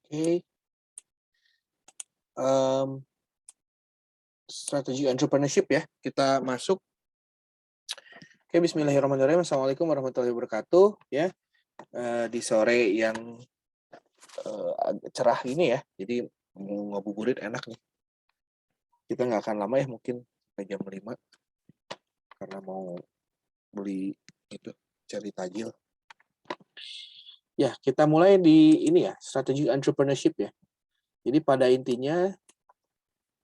Oke, mmm, strategi entrepreneurship ya, kita masuk. Oke, bismillahirrahmanirrahim. Assalamualaikum warahmatullahi wabarakatuh, ya, di sore yang, agak cerah ini ya, jadi mau ngabuburit enak nih. Kita nggak akan lama ya, mungkin sampai jam 5 karena mau beli itu, cari tajil. Ya, kita mulai di ini ya, strategi entrepreneurship ya. Jadi pada intinya,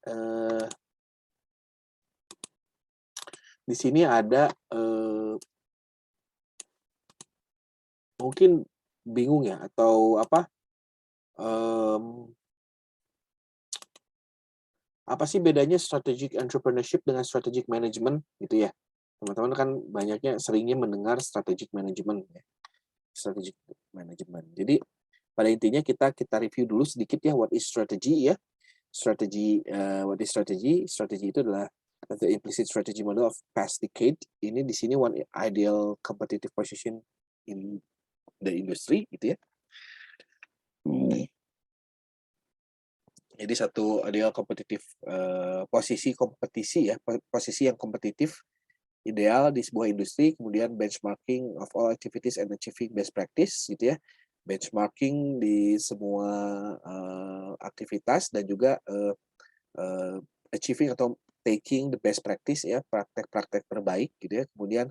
eee, di sini ada, mungkin bingung ya atau apa, mmm apa sih bedanya strategic entrepreneurship dengan strategic management gitu ya? Teman-teman kan banyaknya seringnya mendengar strategic management ya, strategic management. Jadi pada intinya kita kita review dulu sedikit ya what is strategy ya. What is strategy? Strategy itu adalah the implicit strategy model of past decade. Ini di sini one ideal competitive position in the industry gitu ya. Jadi satu ideal kompetitif, posisi kompetisi ya, posisi yang kompetitif ideal di sebuah industri, kemudian benchmarking of all activities and achieving best practice gitu ya. Benchmarking di semua, aktivitas dan juga, eee, achieving atau taking the best practice ya, praktek-praktek terbaik gitu ya. Kemudian,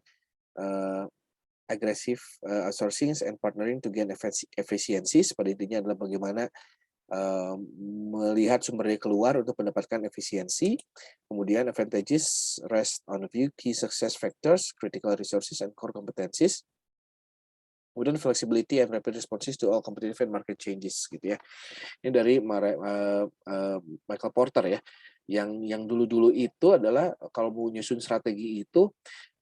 eee, aggressive, outsourcing and partnering to gain efficiencies, pada intinya adalah bagaimana eee, melihat sumber daya keluar untuk mendapatkan efisiensi, kemudian advantages rest on a few key success factors, critical resources and core competencies, kemudian flexibility and rapid responses to all competitive and market changes gitu ya. Ini dari Michael Porter ya. Yang dulu-dulu itu adalah kalau mau nyusun strategi itu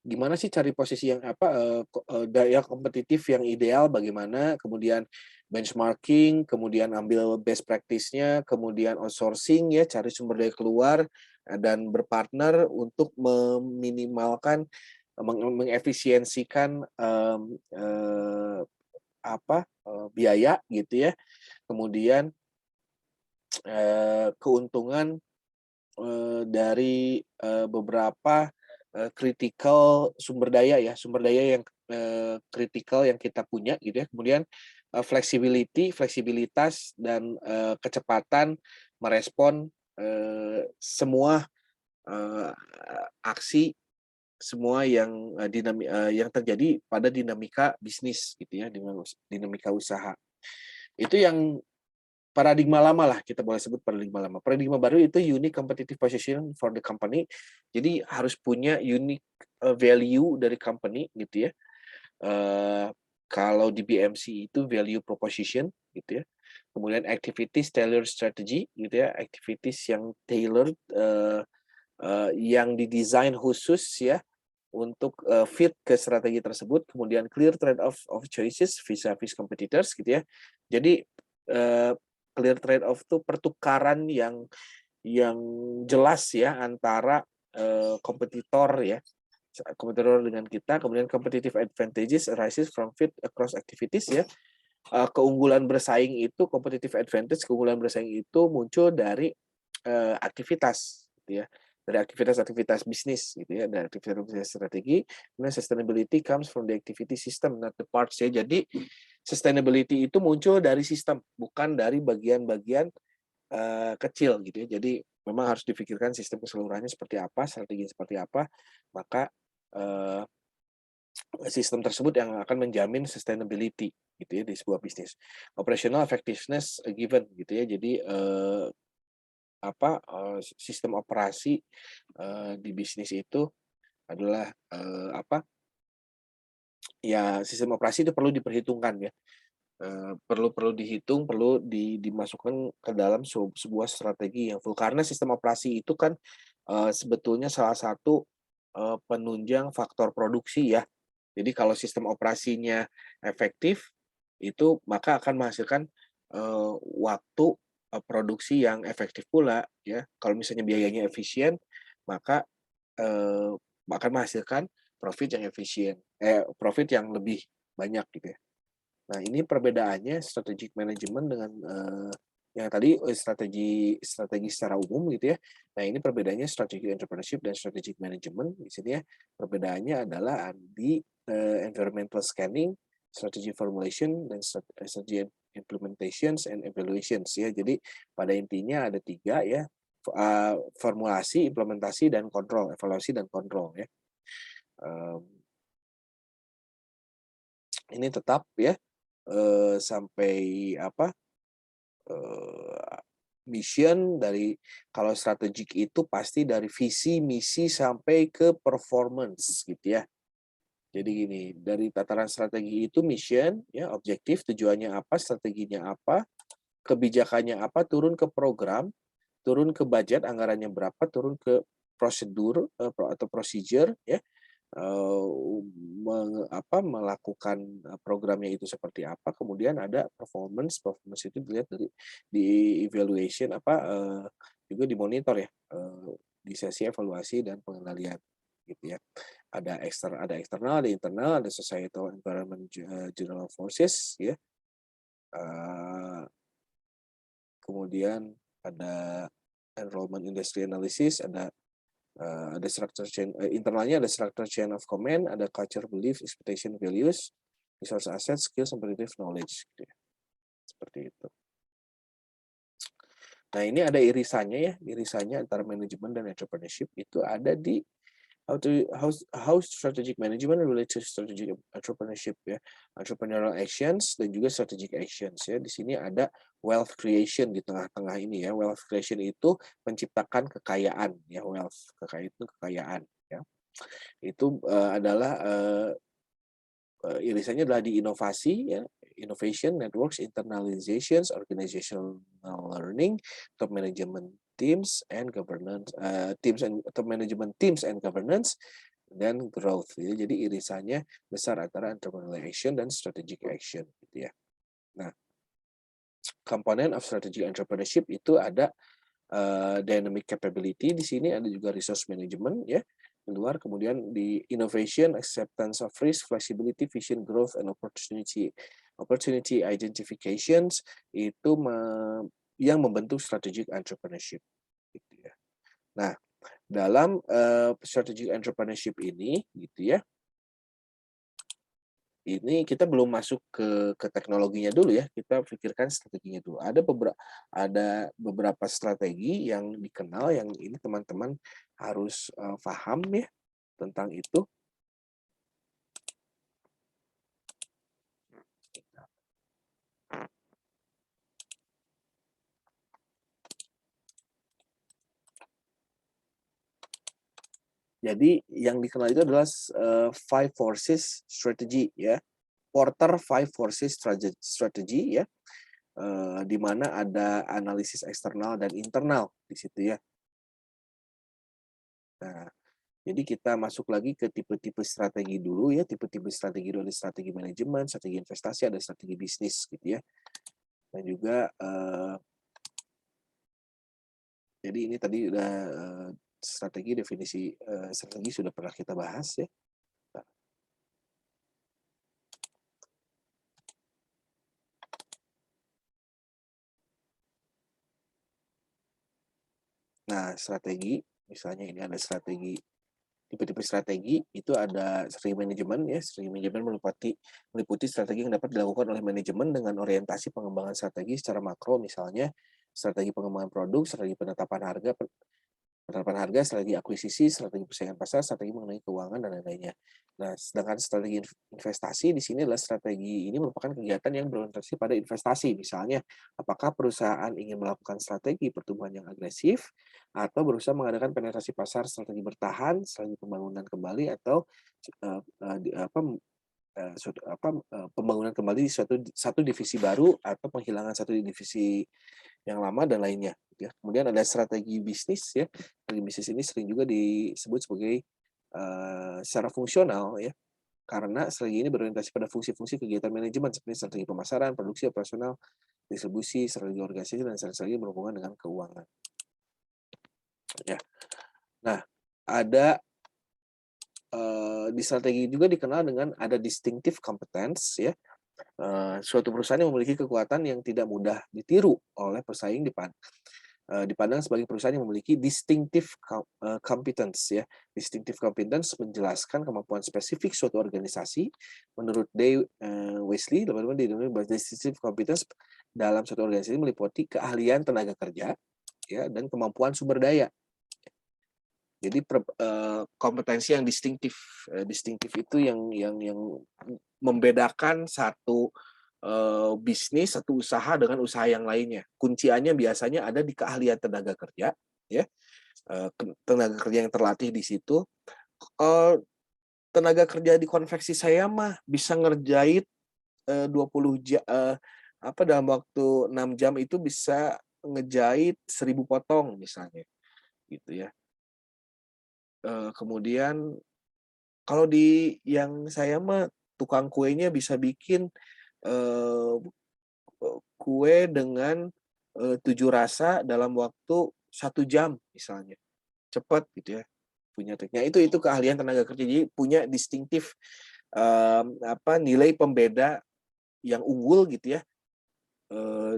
gimana sih cari posisi yang apa, daya kompetitif yang ideal bagaimana, kemudian benchmarking, kemudian ambil best practice-nya, kemudian outsourcing ya, cari sumber daya keluar, dan berpartner untuk meminimalkan, mengefisiensikan, biaya gitu ya. Kemudian, keuntungan dari, beberapa, kritikal sumber daya yang, kritikal yang kita punya gitu ya. Kemudian, fleksibilitas dan, kecepatan merespon, semua, eee, aksi, semua yang, yang terjadi pada dinamika bisnis gitu ya, dinamika usaha. Itu yang paradigma lama lah, kita boleh sebut paradigma lama. Paradigma baru itu unique competitive position for the company. Jadi harus punya unique, value dari company gitu ya. Eee, Kalau di BMC itu value proposition gitu ya. Kemudian activities tailored strategy gitu ya, activities yang tailored, yang didesain khusus ya untuk, fit ke strategi tersebut. Kemudian clear trade-off of choices vis-a-vis competitors gitu ya. Jadi, eee, clear trade-off tuh pertukaran yang jelas ya antara, kompetitor ya, kompetitor dengan kita, kemudian competitive advantages arises from fit across activities ya. Keunggulan bersaing itu competitive advantage, keunggulan bersaing itu muncul dari, aktivitas gitu ya, dari aktivitas-aktivitas bisnis gitu ya, dari aktivitas strategi. Kemudian sustainability comes from the activity system, not the parts ya. Jadi sustainability itu muncul dari sistem, bukan dari bagian-bagian, kecil gitu ya. Jadi memang harus difikirkan sistem keseluruhannya seperti apa, strategi seperti apa, maka, eee, sistem tersebut yang akan menjamin sustainability gitu ya di sebuah bisnis. Operational effectiveness given gitu ya. Jadi, sistem operasi, di bisnis itu adalah, sistem operasi itu perlu diperhitungkan ya. Perlu perlu dihitung, perlu dimasukkan ke dalam sebuah strategi yang full. Karena sistem operasi itu kan, sebetulnya salah satu, penunjang faktor produksi ya. Jadi kalau sistem operasinya efektif, itu maka akan menghasilkan, waktu, produksi yang efektif pula ya. Kalau misalnya biayanya efisien, maka, eee, akan menghasilkan profit yang efisien profit yang lebih banyak gitu ya. Nah, ini perbedaannya strategic management dengan yang tadi strategi secara umum gitu ya. Nah, ini perbedaannya strategic entrepreneurship dan strategic management. Di sini ya, perbedaannya adalah di environmental scanning, strategy formulation, dan strategy implementations and evaluations ya. Jadi pada intinya ada 3 ya, formulasi, implementasi, dan kontrol, evaluasi dan kontrol ya. Ini tetap ya sampai apa mission dari kalau strategik itu pasti dari visi, misi sampai ke performance gitu ya. Jadi gini, dari tataran strategi itu mission ya, objektif, tujuannya apa, strateginya apa, kebijakannya apa, turun ke program, turun ke budget, anggarannya berapa, turun ke prosedur atau procedure ya. Melakukan programnya itu seperti apa, kemudian ada performance itu dilihat di evaluation juga dimonitor ya, di sesi evaluasi dan pengendalian gitu ya. Ada eksternal, ada internal, ada societal environment, general forces ya. Kemudian ada enrollment industry analysis, ada structure chain internalnya, ada structure chain of command, ada culture, belief, expectation, values, resource assets, skills, competitive knowledge gitu ya. Seperti itu. Nah, ini ada irisannya antara manajemen dan entrepreneurship itu ada di how strategic management related to strategic entrepreneurship ya. Entrepreneurial actions dan juga strategic actions ya. Di sini ada wealth creation di tengah-tengah ini ya. Wealth creation itu menciptakan kekayaan ya, wealth, kekayaan ya. Itu adalah irisannya adalah di inovasi ya, innovation, networks, internalizations, organizational learning, top management teams and governance, top management teams and governance, dan growth. Ya. Jadi irisannya besar antara entrepreneurial action dan strategic action gitu ya. Nah, komponen of strategic entrepreneurship itu ada dynamic capability, di sini ada juga resource management ya. Di luar kemudian di innovation, acceptance of risk, flexibility, vision, growth, and opportunity identifications itu yang membentuk strategic entrepreneurship gitu ya. Nah, dalam strategic entrepreneurship ini gitu ya, ini kita belum masuk ke teknologinya dulu ya, kita pikirkan strateginya dulu. Ada beberapa strategi yang dikenal yang ini teman-teman harus paham ya tentang itu. Jadi yang dikenal itu adalah five forces strategy ya. Porter five forces strategy ya. Di mana ada analisis eksternal dan internal di situ ya. Nah, jadi kita masuk lagi ke tipe-tipe strategi dulu ya. Tipe-tipe strategi dulu ada strategi manajemen, strategi investasi, ada strategi bisnis gitu ya. Dan juga jadi ini tadi udah strategi, definisi strategi sudah pernah kita bahas ya. Nah, strategi, misalnya ini ada strategi, tipe-tipe strategi, itu ada strategi manajemen ya. Strategi manajemen meliputi strategi yang dapat dilakukan oleh manajemen dengan orientasi pengembangan strategi secara makro, misalnya strategi pengembangan produk, strategi penetapan harga, strategi akuisisi, strategi persaingan pasar, strategi mengenai keuangan, dan lain-lainnya. Nah, sedangkan strategi investasi di sini adalah strategi ini merupakan kegiatan yang berorientasi pada investasi. Misalnya, apakah perusahaan ingin melakukan strategi pertumbuhan yang agresif, atau berusaha mengadakan penetrasi pasar, strategi bertahan, strategi pembangunan kembali, atau pembangunan kembali di satu divisi baru, atau penghilangan satu divisi yang lama, dan lainnya. Ya. Kemudian ada strategi bisnis ya. Strategi bisnis ini sering juga disebut sebagai secara fungsional ya. Karena strategi ini berorientasi pada fungsi-fungsi kegiatan manajemen seperti strategi pemasaran, produksi, operasional, distribusi, strategi organisasi, dan strategi berhubungan dengan keuangan. Ya. Nah, ada di strategi juga dikenal dengan ada distinctive competence ya. Suatu perusahaan yang memiliki kekuatan yang tidak mudah ditiru oleh pesaing dipandang sebagai perusahaan yang memiliki competence ya. Distinctive competence menjelaskan kemampuan spesifik suatu organisasi. Menurut Wesley, teman-teman, distinctive competence dalam suatu organisasi meliputi keahlian tenaga kerja ya dan kemampuan sumber daya. Jadi kompetensi yang distintif, distintif itu yang membedakan satu bisnis, satu usaha dengan usaha yang lainnya. Kunciannya biasanya ada di keahlian tenaga kerja, ya, tenaga kerja yang terlatih di situ. Tenaga kerja di konveksi saya mah bisa ngerjait 20 dalam waktu 6 jam itu bisa ngejahit 1.000 potong misalnya, gitu ya. Kemudian kalau di yang saya mah tukang kuenya bisa bikin, eee, kue dengan, 7 rasa dalam waktu 1 jam misalnya, cepet gitu ya, punya triknya. Itu keahlian tenaga kerja, jadi punya distintif, nilai pembeda yang unggul gitu ya,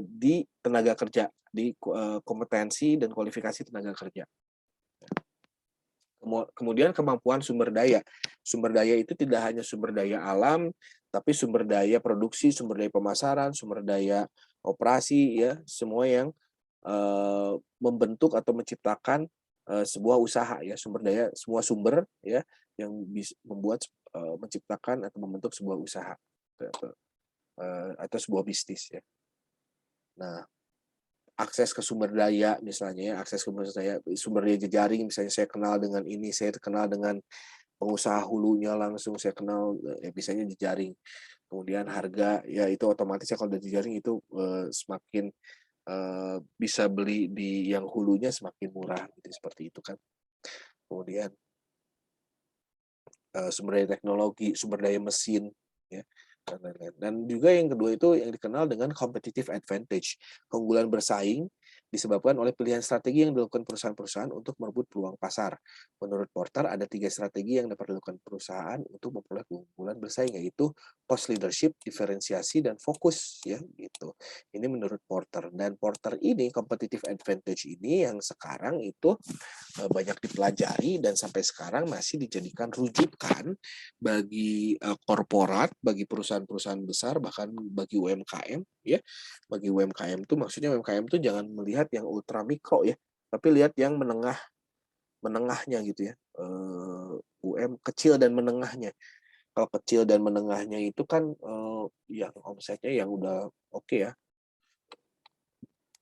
di tenaga kerja, di kompetensi dan kualifikasi tenaga kerja. Kemudian kemampuan sumber daya. Sumber daya itu tidak hanya sumber daya alam, tapi sumber daya produksi, sumber daya pemasaran, sumber daya operasi ya, semua yang membentuk atau menciptakan sebuah usaha ya, sumber daya, semua sumber ya yang membuat menciptakan atau membentuk sebuah usaha atau sebuah bisnis ya. Nah, akses ke sumber daya misalnya ya, akses ke sumber daya jejaring, misalnya saya kenal dengan ini, saya kenal dengan pengusaha hulunya langsung, saya kenal ya misalnya jejaring. Kemudian harga, ya itu otomatis ya kalau udah jejaring itu semakin bisa beli di yang hulunya semakin murah gitu, seperti itu kan. Kemudian sumber daya teknologi, sumber daya mesin, ya, dan lain-lain. Dan juga yang kedua itu yang dikenal dengan competitive advantage, keunggulan bersaing disebabkan oleh pilihan strategi yang dilakukan perusahaan-perusahaan untuk merebut peluang pasar. Menurut Porter, ada 3 strategi yang dapat dilakukan perusahaan untuk memperoleh keunggulan bersaing, yaitu cost leadership, diferensiasi, dan fokus, ya, gitu. Ini menurut Porter. Dan Porter ini, competitive advantage ini yang sekarang itu banyak dipelajari dan sampai sekarang masih dijadikan rujukan bagi korporat, bagi perusahaan-perusahaan besar, bahkan bagi UMKM ya. Bagi UMKM itu maksudnya UMKM itu jangan melihat yang ultra mikro ya, tapi lihat yang menengahnya gitu ya. Kecil dan menengahnya. Kalau kecil dan menengahnya itu kan yang omsetnya yang udah oke ya,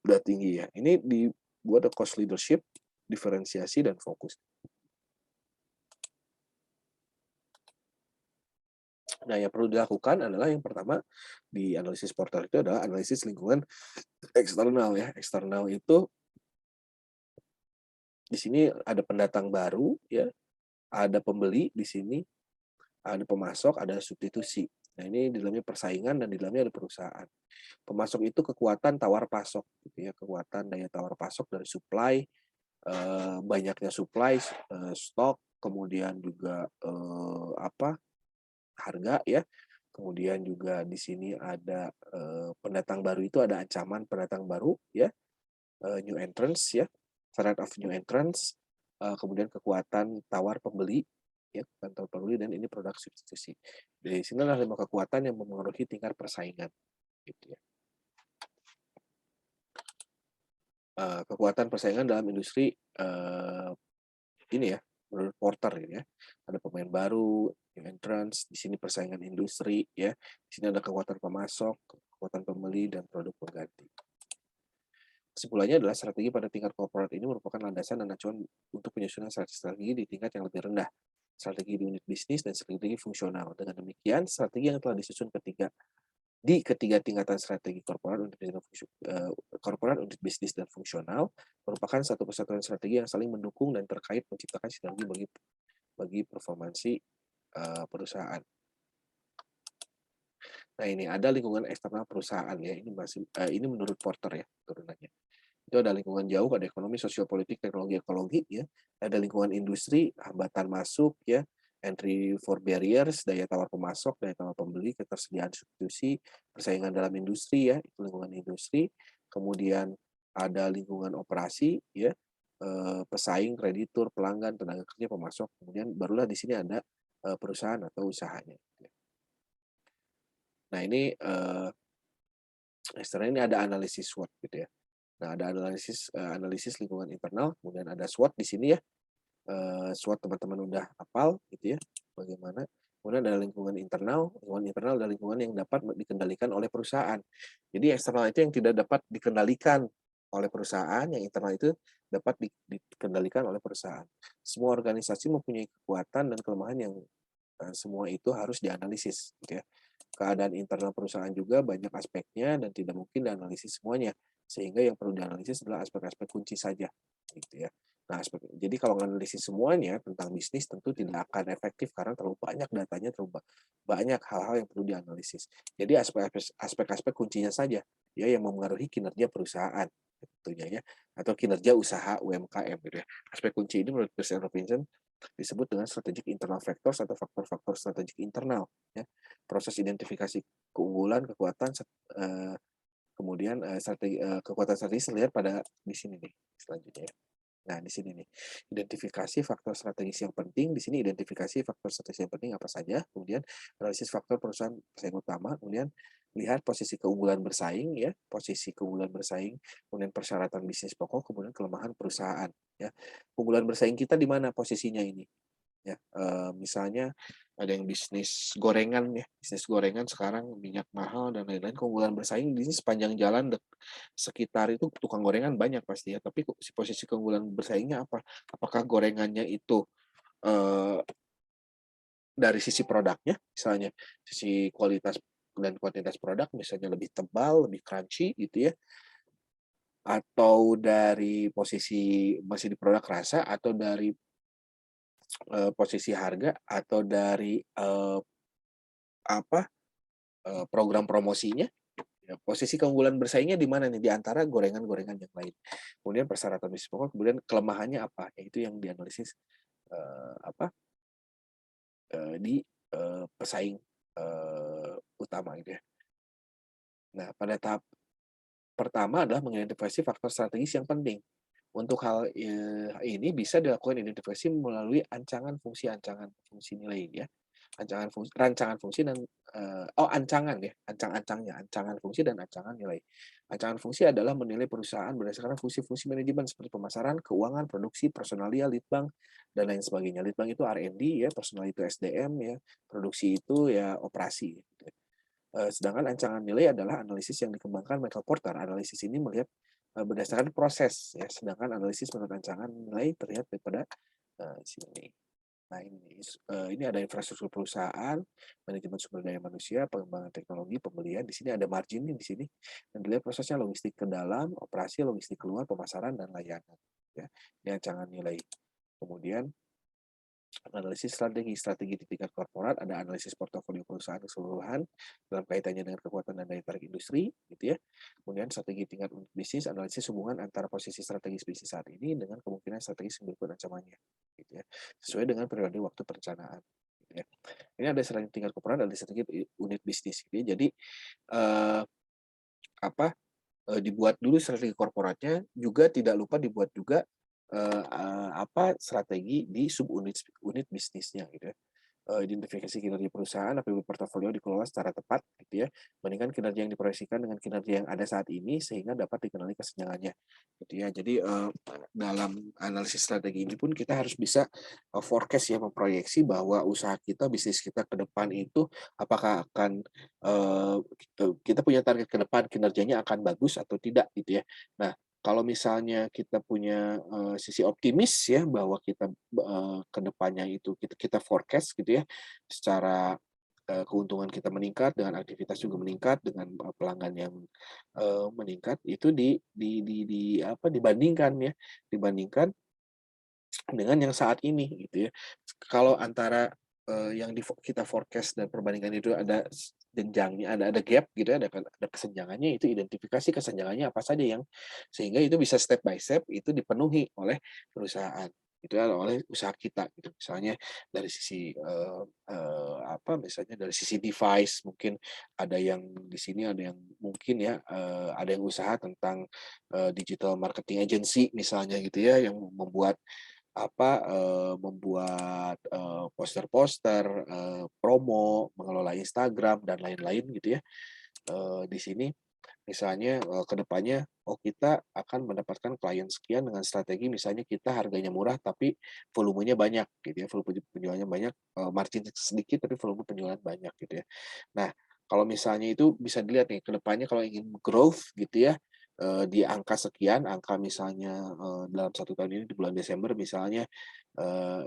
udah tinggi ya. Ini dibuat ada cost leadership, diferensiasi, dan fokus. Nah, yang perlu dilakukan adalah yang pertama di analisis portal itu adalah analisis lingkungan eksternal ya. Eksternal itu di sini ada pendatang baru ya, ada pembeli di sini, ada pemasok, ada substitusi. Nah, ini di dalamnya persaingan dan di dalamnya ada perusahaan. Pemasok itu kekuatan tawar pasok gitu ya, kekuatan daya tawar pasok dari supply, banyaknya supply, stok, kemudian juga harga ya. Kemudian juga di sini ada pendatang baru, itu ada ancaman pendatang baru ya, new entrance ya, threat of new entrance, kemudian kekuatan tawar pembeli ya, kekuatan tawar pembeli, dan ini produk substitusi. Dari sini adalah 5 kekuatan yang mempengaruhi tingkat persaingan gitu ya. Kekuatan persaingan dalam industri ini ya, menurut Porter ini ya. Ada pemain baru, new entrance, di sini persaingan industri ya. Di sini ada kekuatan pemasok, kekuatan pembeli, dan produk pengganti. Kesimpulannya adalah strategi pada tingkat korporat ini merupakan landasan dan acuan untuk penyusunan strategi di tingkat yang lebih rendah, strategi di unit bisnis, dan strategi fungsional. Dengan demikian, strategi yang telah disusun di ketiga tingkatan strategi korporat, unit bisnis, dan fungsional merupakan satu kesatuan strategi yang saling mendukung dan terkait menciptakan sinergi bagi performansi perusahaan. Nah, ini ada lingkungan eksternal perusahaan ya. Ini menurut Porter ya turunannya. Itu ada lingkungan jauh, ada ekonomi, sosiopolitik, teknologi, ekologi ya. Ada lingkungan industri, hambatan masuk ya. entry for barriers, daya tawar pemasok, daya tawar pembeli, ketersediaan substitusi, persaingan dalam industri ya, itu lingkungan industri. Kemudian ada lingkungan operasi ya, pesaing, kreditur, pelanggan, tenaga kerja, pemasok. Kemudian barulah di sini ada perusahaan atau usahanya. Nah ini istilahnya ini ada analisis SWOT gitu ya. Nah ada analisis lingkungan internal, kemudian ada SWOT di sini ya. SWOT teman-teman udah hafal gitu ya, bagaimana. Kemudian ada lingkungan internal adalah lingkungan yang dapat dikendalikan oleh perusahaan. Jadi eksternal itu yang tidak dapat dikendalikan oleh perusahaan, yang internal itu dapat dikendalikan oleh perusahaan. Semua organisasi mempunyai kekuatan dan kelemahan yang semua itu harus dianalisis gitu ya. Keadaan internal perusahaan juga banyak aspeknya dan tidak mungkin dianalisis semuanya. Sehingga yang perlu dianalisis adalah aspek-aspek kunci saja gitu ya. Nah, jadi kalau menganalisis semuanya tentang bisnis tentu tidak akan efektif karena terlalu banyak datanya, terlalu banyak hal-hal yang perlu dianalisis. Jadi aspek-aspek kuncinya saja ya yang mempengaruhi kinerja perusahaan tentunya ya, atau kinerja usaha UMKM gitu ya. Aspek kunci ini menurut Christian Robinson disebut dengan strategic internal factors atau faktor-faktor strategik internal ya. Proses identifikasi keunggulan, kekuatan, kemudian kekuatan strategis terlihat pada di sini nih selanjutnya ya. Nah, di sini nih, identifikasi faktor strategis yang penting, di sini identifikasi faktor strategis yang penting apa saja, kemudian analisis faktor perusahaan pesaing utama, kemudian lihat posisi keunggulan bersaing ya, posisi keunggulan bersaing, kemudian persyaratan bisnis pokok, kemudian kelemahan perusahaan ya. Keunggulan bersaing kita di mana posisinya ini? Ya, misalnya ada yang bisnis gorengan ya, bisnis gorengan sekarang minyak mahal dan lain-lain, keunggulan bersaing di sini sepanjang jalan sekitar itu tukang gorengan banyak pasti ya, tapi si posisi keunggulan bersaingnya apa? Apakah gorengannya itu dari sisi produknya, misalnya sisi kualitas dan kuantitas produk misalnya lebih tebal, lebih crunchy gitu ya, atau dari posisi masih di produk rasa, atau dari posisi harga, atau dari apa, program promosinya, ya, posisi keunggulan bersaingnya di mana nih, di antara gorengan-gorengan yang lain. Kemudian persyaratan bisnis pokok, kemudian kelemahannya apa, ya itu yang dianalisis, apa, di, pesaing, utama gitu ya. Nah, pada tahap pertama adalah mengidentifikasi faktor strategis yang penting. Untuk hal, ini bisa dilakukan identifikasi melalui ancangan fungsi nilai ya. Rancangan fungsi dan, ancangan ya, ancangan fungsi dan ancangan nilai. Ancangan fungsi adalah menilai perusahaan berdasarkan fungsi-fungsi manajemen seperti pemasaran, keuangan, produksi, personalia, litbang, dan lain sebagainya. Litbang itu R&D ya, personal itu SDM ya, produksi itu ya operasi gitu ya. Sedangkan ancangan nilai adalah analisis yang dikembangkan Michael Porter. Analisis ini melihat, berdasarkan proses ya, sedangkan analisis menurut ancangan nilai terlihat daripada, sini. Nah ini ada infrastruktur perusahaan, manajemen sumber daya manusia, pengembangan teknologi, pembelian. Di sini ada margin nih di sini, dan dilihat prosesnya logistik ke dalam, operasi, logistik keluar, pemasaran, dan layanan. Ya, ini ancangan nilai. Kemudian analisis strategi di tingkat korporat, ada analisis portofolio perusahaan keseluruhan dalam kaitannya dengan kekuatan dan daya tarik industri, gitu ya. Kemudian strategi tingkat unit bisnis, analisis hubungan antara posisi strategis bisnis saat ini dengan kemungkinan strategis berikut ancamannya, gitu ya. Sesuai dengan periode waktu perencanaan. Gitu ya. Ini ada strategi tingkat korporat, ada strategi unit bisnis. Gitu ya. Jadi apa dibuat dulu strategi korporatnya, juga tidak lupa dibuat juga strategi di unit bisnisnya gitu ya. Identifikasi kinerja perusahaan, apabila portofolio dikelola secara tepat gitu ya, bandingkan kinerja yang diproyeksikan dengan kinerja yang ada saat ini sehingga dapat dikenali kesenjangannya gitu ya. Jadi dalam analisis strategi ini pun kita harus bisa forecast ya, memproyeksi bahwa usaha kita, bisnis kita ke depan itu apakah akan kita punya target ke depan kinerjanya akan bagus atau tidak gitu ya. Nah, kalau misalnya kita punya, sisi optimis ya bahwa kita, ke depannya itu kita forecast gitu ya, secara, keuntungan kita meningkat, dengan aktivitas juga meningkat, dengan, pelanggan yang, meningkat, itu dibandingkan ya, dibandingkan dengan yang saat ini gitu ya. Kalau antara, yang kita forecast dan perbandingan itu ada jenjangnya, ada gap gitu ya, ada kesenjangannya, itu identifikasi kesenjangannya apa saja yang sehingga itu bisa step by step itu dipenuhi oleh perusahaan. itu oleh usaha kita gitu. Misalnya dari sisi misalnya dari sisi device mungkin ada yang di sini ada yang mungkin ya ada yang usaha tentang digital marketing agency misalnya gitu ya yang membuat poster-poster, promo, mengelola Instagram dan lain-lain gitu ya. Di sini misalnya, ke depannya, oh kita akan mendapatkan klien sekian dengan strategi misalnya kita harganya murah tapi volumenya banyak gitu ya, volume penjualannya banyak, margin sedikit tapi volume penjualan banyak gitu ya. Nah, kalau misalnya itu bisa dilihat nih ke depannya kalau ingin growth gitu ya, di angka sekian, angka misalnya, dalam 1 tahun ini di bulan Desember misalnya,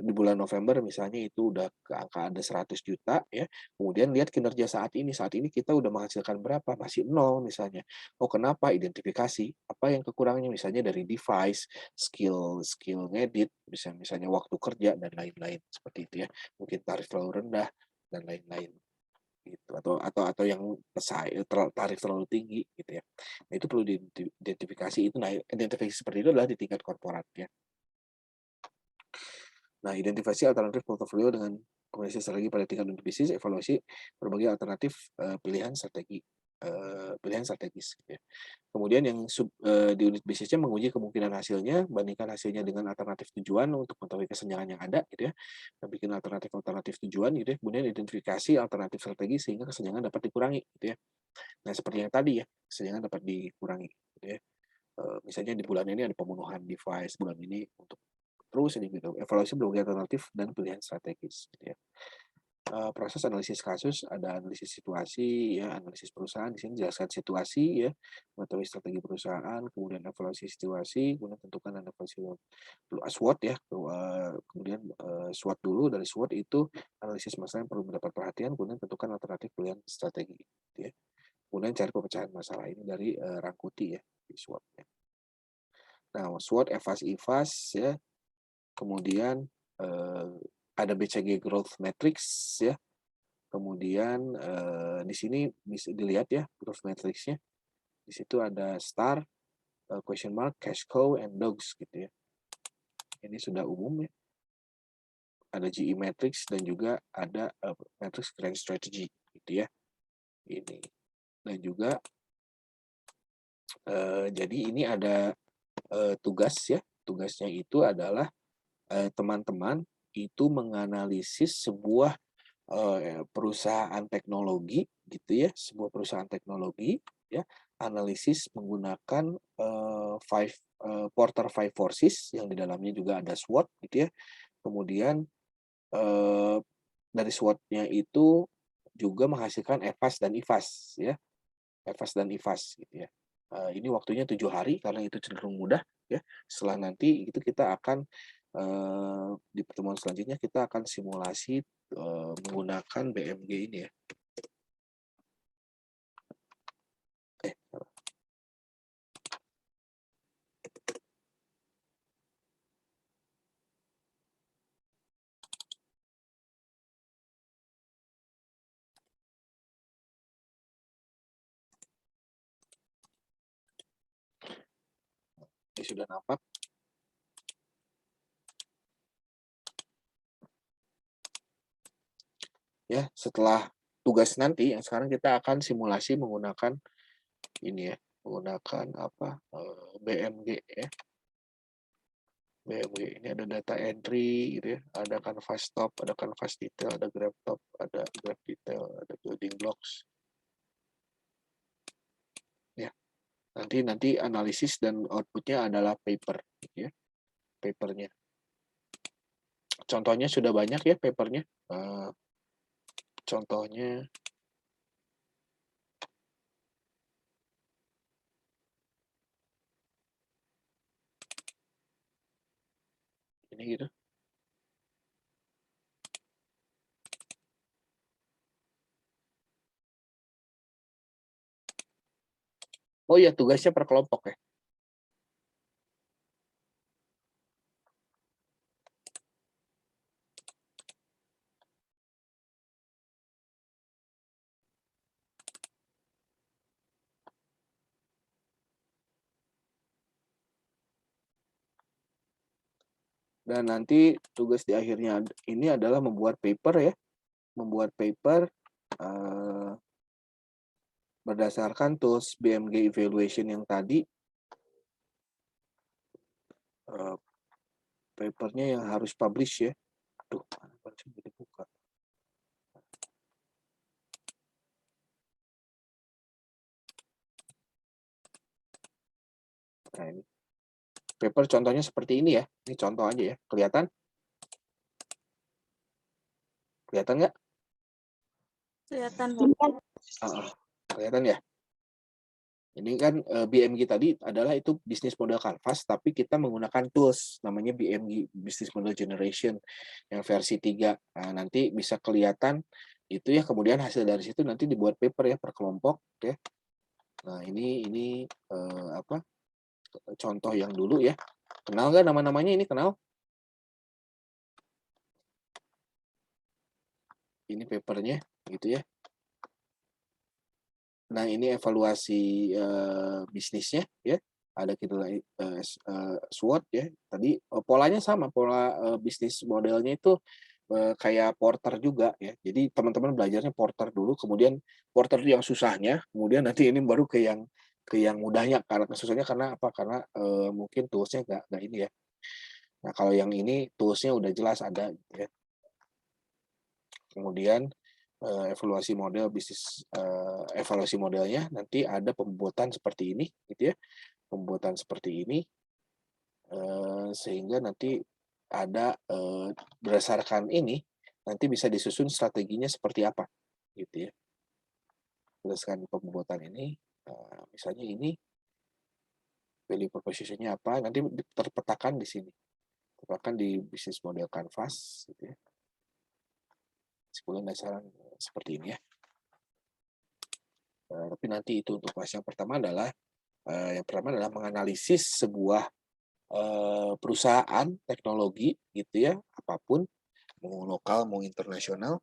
di bulan November misalnya itu udah ke angka ada 100 juta ya, kemudian lihat kinerja saat ini kita udah menghasilkan berapa, masih nol misalnya. Oh kenapa? Identifikasi, apa yang kekurangannya misalnya dari device, skill skill ngedit, misalnya waktu kerja dan lain-lain, seperti itu ya. Mungkin tarif terlalu rendah dan lain-lain gitu, atau yang tarif terlalu tinggi gitu ya. Nah itu perlu diidentifikasi itu, nah identifikasi seperti itu adalah di tingkat korporat ya. Nah, identifikasi alternatif portofolio dengan kombinasi strategi pada tingkat unit bisnis, evaluasi berbagai alternatif, pilihan strategis gitu ya. Kemudian yang di unit bisnisnya menguji kemungkinan hasilnya, bandingkan hasilnya dengan alternatif tujuan untuk mengetahui kesenjangan yang ada gitu ya. Dan bikin alternatif-alternatif tujuan gitu ya, kemudian identifikasi alternatif strategi sehingga kesenjangan dapat dikurangi gitu ya. Nah, seperti yang tadi ya, kesenjangan dapat dikurangi gitu ya. Misalnya di bulan ini ada pembunuhan device, bulan ini untuk terus aja gitu, evaluasi berbagai alternatif dan pilihan strategis gitu ya. Proses analisis kasus, ada analisis situasi ya, analisis perusahaan, di sini jelaskan situasi ya, mengetahui strategi perusahaan, kemudian evaluasi situasi, kemudian tentukan dan evaluasi SWOT ya, kemudian SWOT dulu, dari SWOT itu analisis masalah yang perlu mendapat perhatian, kemudian tentukan alternatif pilihan strategi gitu ya. Kemudian cari pemecahan masalah ini dari Rangkuti ya di SWOT-nya. Nah, SWOT, EVAS, ya, kemudian ada BCG Growth Matrix ya, kemudian di sini bisa dilihat ya growth matrix-nya. Di situ ada star, question mark, cash cow, and dogs gitu ya. Ini sudah umum ya. Ada GE matrix dan juga ada matrix grand strategy gitu ya. Ini. Dan juga jadi ini ada tugas ya. Tugasnya itu adalah teman-teman itu menganalisis sebuah perusahaan teknologi gitu ya, sebuah perusahaan teknologi ya, analisis menggunakan Porter Five Forces yang di dalamnya juga ada SWOT gitu ya. Kemudian eh, dari SWOT-nya itu juga menghasilkan EVAS dan IVAS ya, EVAS dan IVAS gitu ya. Ini waktunya 7 hari karena itu cenderung mudah ya. Setelah nanti itu kita akan di pertemuan selanjutnya kita akan simulasi menggunakan BMG ini ya. Salah. Ini sudah nampak. Ya, setelah tugas nanti yang sekarang kita akan simulasi menggunakan ini ya, menggunakan BMG ya. BMG ini ada data entry gitu ya, ada canvas top, ada canvas detail, ada graph top, ada graph detail, ada building blocks. Ya, nanti analisis dan outputnya adalah paper gitu ya, papernya. Contohnya sudah banyak ya papernya. Contohnya ini gitu. Oh iya, tugasnya per kelompok ya. Dan nanti tugas di akhirnya ini adalah membuat paper ya, membuat paper berdasarkan tools BMG evaluation yang tadi. Papernya yang harus publish ya. Tuh, jadi buka. Nah, ini. Paper contohnya seperti ini ya. Ini contoh aja ya. Kelihatan? Kelihatan nggak? Kelihatan. Kelihatan ya? Ini kan BMG tadi adalah itu business model canvas, tapi kita menggunakan tools namanya BMG Business Model Generation yang versi 3. Nah, nanti bisa kelihatan itu ya, kemudian hasil dari situ nanti dibuat paper ya per kelompok ya. Nah, ini apa? Contoh yang dulu ya. Kenal nggak nama-namanya ini, kenal? Ini papernya gitu ya. Nah, ini evaluasi bisnisnya ya. Ada kita SWOT ya. Tadi polanya sama, pola bisnis modelnya itu kayak porter juga ya. Jadi teman-teman belajarnya porter dulu, kemudian porter itu yang susahnya, kemudian nanti ini baru ke yang mudahnya. Karena kesusahannya karena apa? Karena mungkin toolsnya nggak ini ya. Nah, kalau yang ini toolsnya udah jelas ada gitu ya. Kemudian evaluasi model bisnis, evaluasi modelnya nanti ada pembuatan seperti ini gitu ya, pembuatan seperti ini sehingga nanti ada berdasarkan ini nanti bisa disusun strateginya seperti apa gitu ya, berdasarkan pembuatan ini misalnya ini value proposition-nya apa, nanti terpetakan di sini, terpetakan di bisnis model canvas gitu ya, kesimpulan dasar seperti ini ya. Tapi nanti itu untuk kelas yang pertama adalah menganalisis sebuah perusahaan teknologi gitu ya, apapun mau lokal mau internasional,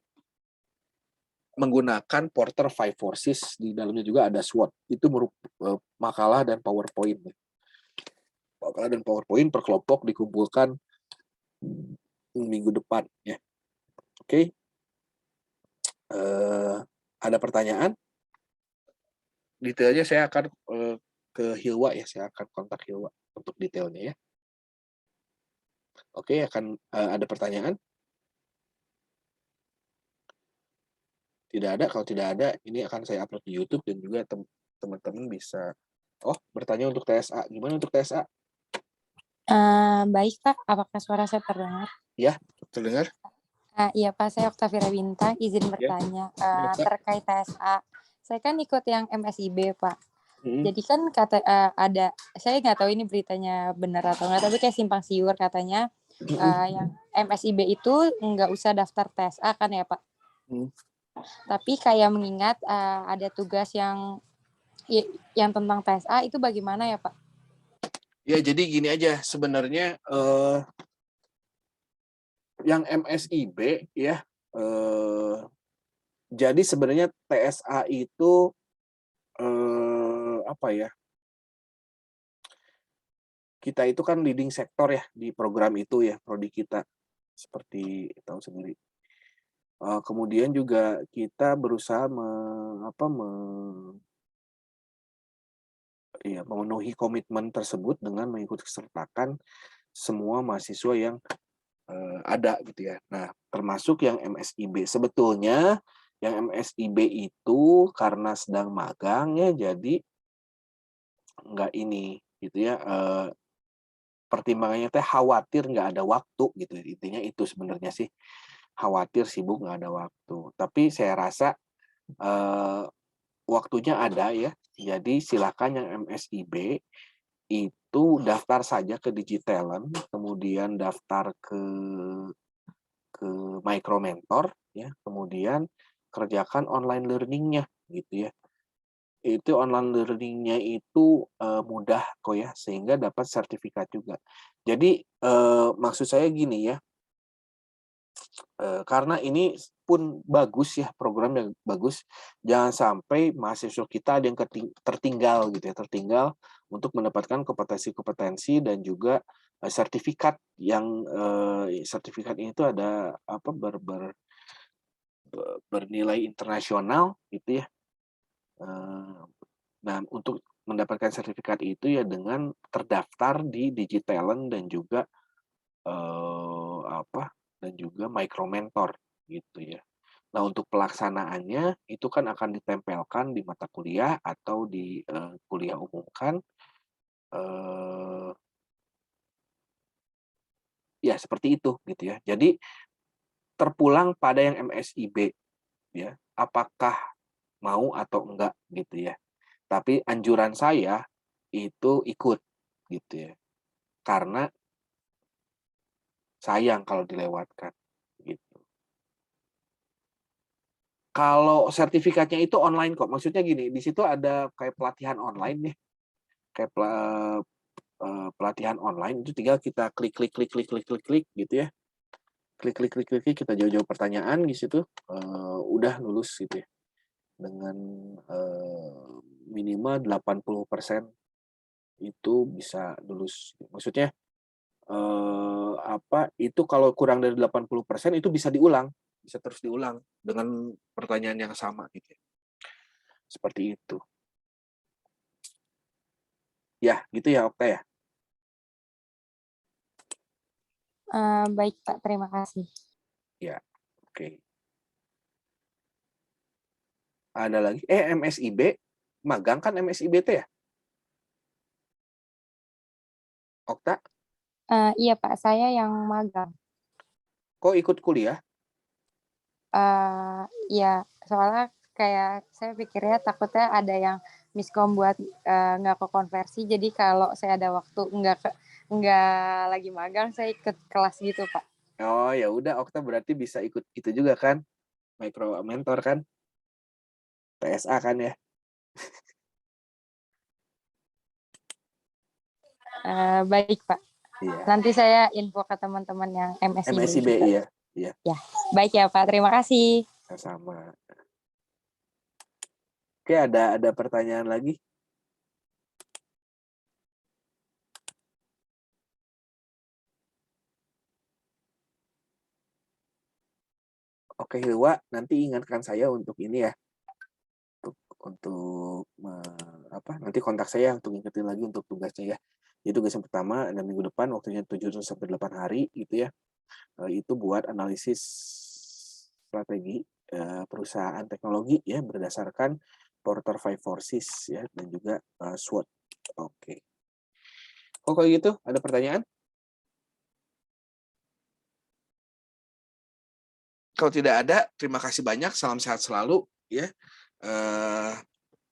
menggunakan Porter Five Forces. Di dalamnya juga ada SWOT. Itu makalah dan PowerPoint. Makalah dan PowerPoint per kelompok dikumpulkan minggu depan ya. Oke. Ada pertanyaan? Detailnya saya akan ke Hilwa ya, saya akan kontak Hilwa untuk detailnya ya. Oke, akan ada pertanyaan? Tidak ada. Kalau tidak ada, ini akan saya upload di YouTube dan juga teman-teman bisa bertanya untuk TSA. Gimana untuk TSA? Baik, Pak. Apakah suara saya terdengar? Ya, terdengar. Iya, Pak. Saya Oktavira Bintang. Izin bertanya terkait TSA. Saya kan ikut yang MSIB, Pak. Jadi kan ada, saya nggak tahu ini beritanya benar atau nggak, tapi kayak simpang siur katanya yang MSIB itu nggak usah daftar TSA kan ya, Pak? Tapi kayak mengingat ada tugas yang tentang TSA itu bagaimana ya, Pak? Ya, jadi gini aja sebenarnya yang MSIB ya, jadi sebenarnya TSA itu apa ya? Kita itu kan leading sektor ya di program itu ya, prodi kita seperti tahu sendiri. Kemudian juga kita berusaha memenuhi komitmen tersebut dengan mengikut sertakan semua mahasiswa yang ada gitu ya. Nah, termasuk yang MSIB. Sebetulnya yang MSIB itu karena sedang magang ya, jadi nggak ini gitu ya. Pertimbangannya teh khawatir nggak ada waktu gitu. Intinya itu sebenarnya sih, khawatir sibuk nggak ada waktu. Tapi saya rasa waktunya ada ya. Jadi silakan yang MSIB itu daftar saja ke Digitalent, kemudian daftar ke Micromentor ya, kemudian kerjakan online learning-nya gitu ya. Itu online learning-nya itu mudah kok ya, sehingga dapat sertifikat juga. Jadi maksud saya gini ya, Karena ini pun bagus ya, program yang bagus, jangan sampai mahasiswa kita ada yang tertinggal gitu ya, tertinggal untuk mendapatkan kompetensi-kompetensi dan juga sertifikat yang sertifikat ini tuh ada apa bernilai internasional gitu ya. Nah, untuk mendapatkan sertifikat itu ya dengan terdaftar di Digitalent dan juga dan juga Micromentor gitu ya. Nah, untuk pelaksanaannya itu kan akan ditempelkan di mata kuliah atau di kuliah umum kan. Ya seperti itu gitu ya. Jadi terpulang pada yang MSIB ya, apakah mau atau enggak gitu ya. Tapi anjuran saya itu ikut gitu ya. Karena sayang kalau dilewatkan gitu. Kalau sertifikatnya itu online kok. Maksudnya gini, di situ ada kayak pelatihan online nih. Kayak pelatihan online itu tinggal kita klik gitu ya. Klik kita jawab pertanyaan di situ udah lulus gitu ya. Dengan minimal 80% itu bisa lulus. Maksudnya itu kalau kurang dari 80% itu bisa diulang, bisa terus diulang dengan pertanyaan yang sama gitu ya. Seperti itu. Ya, gitu ya Okta ya. Baik Pak, terima kasih. Ya, oke. Ada lagi? MSIB, magang kan MSIB itu ya? Okta? Iya Pak, saya yang magang. Kok ikut kuliah? Ya, soalnya kayak saya pikirnya takutnya ada yang miskom buat nggak ke konversi. Jadi kalau saya ada waktu nggak lagi magang, saya ikut kelas gitu Pak. Oh ya udah, Okta berarti bisa ikut itu juga kan? Micro mentor kan? TSA kan ya? Baik Pak. Iya. Nanti saya info ke teman-teman yang MSIB juga. iya. Iya. Ya, baik ya Pak. Terima kasih. Sama. Oke, ada pertanyaan lagi? Oke, Hilwa, nanti ingatkan saya untuk ini ya. Untuk nanti kontak saya untuk ingetin lagi untuk tugasnya ya. Jadi tugas yang pertama dan minggu depan waktunya 7 sampai 8 hari gitu ya. Itu buat analisis strategi perusahaan teknologi ya berdasarkan Porter 5 Forces ya dan juga SWOT. Oke. Oh, kalau gitu ada pertanyaan? Kalau tidak ada, terima kasih banyak. Salam sehat selalu ya.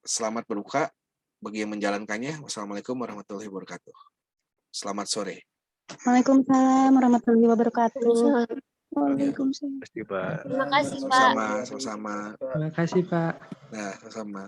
Selamat berbuka bagi yang menjalankannya. Wassalamualaikum warahmatullahi wabarakatuh. Selamat sore. Waalaikumsalam warahmatullahi wabarakatuh. Waalaikumsalam. Terima kasih, Pak. Terima kasih, Pak. Sama-sama. Terima kasih, Pak. Nah, sama-sama.